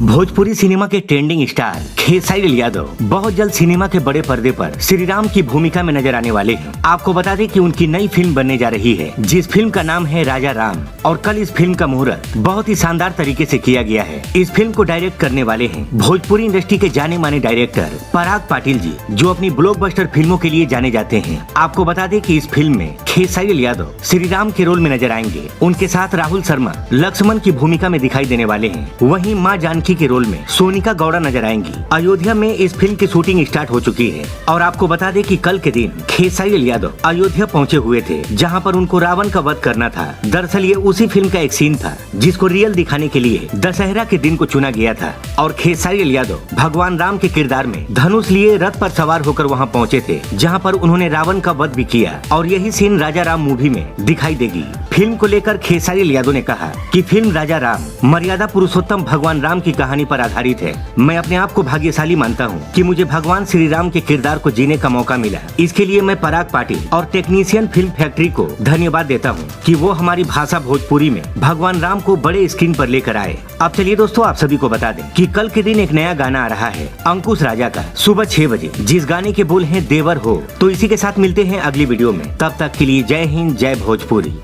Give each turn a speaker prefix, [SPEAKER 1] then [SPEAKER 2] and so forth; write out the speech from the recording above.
[SPEAKER 1] Bhojpuri cinema के trending star Khesari Yadav बहुत जल्द सिनेमा के बड़े पर्दे पर श्री राम की भूमिका में नजर आने वाले हैं। आपको बता दें कि उनकी नई फिल्म बनने जा रही है, जिस फिल्म का नाम है राजा राम, और कल इस फिल्म का मुहूर्त बहुत ही शानदार तरीके से किया गया है। इस फिल्म को डायरेक्ट करने वाले हैं भोजपुरी इंडस्ट्री के जाने माने डायरेक्टर पराग पाटिल जी, जो अपनी ब्लॉकबस्टर फिल्मों के लिए जाने जाते हैं। आपको बता दें कि इस फिल्म में खेसारी यादव श्री राम के रोल में नजर आएंगे। उनके साथ राहुल शर्मा लक्ष्मण की भूमिका में दिखाई देने वाले हैं। वहीं मां जानकी के रोल में सोनिका गौड़ा नजर आएंगी। अयोध्या में इस फिल्म की शूटिंग स्टार्ट हो चुकी है और आपको बता दें कि कल के दिन खेसारी यादव अयोध्या पहुंचे हुए थे, जहां पर उनको रावण का वध करना था। दरअसल ये उसी फिल्म का एक सीन था जिसको रियल दिखाने के लिए दशहरा के दिन को चुना गया था और खेसारी यादव भगवान राम के किरदार में धनुष लिए रथ पर सवार होकर वहां पहुंचे थे, जहां पर उन्होंने रावण का वध भी किया और यही सीन राजा राम मूवी में दिखाई देगी। फिल्म को लेकर खेसारी यादव ने कहा कि फिल्म राजा राम मर्यादा पुरुषोत्तम भगवान राम की कहानी पर आधारित है। मैं अपने आप को भाग्यशाली मानता हूं कि मुझे भगवान श्री राम के किरदार को जीने का मौका मिला। इसके लिए मैं पराग पाटिल और टेक्नीशियन फिल्म फैक्ट्री को धन्यवाद देता हूं कि वो हमारी भाषा भोजपुरी में भगवान राम को बड़े स्क्रीन पर लेकर आए। अब चलिए दोस्तों, आप सभी को बता दें कि कल के दिन एक नया गाना आ रहा है अंकुश राजा का सुबह 6 बजे, जिस गाने के बोल हैं देवर हो। तो इसी के साथ मिलते हैं अगली वीडियो में। तब तक के लिए जय हिंद, जय भोजपुरी।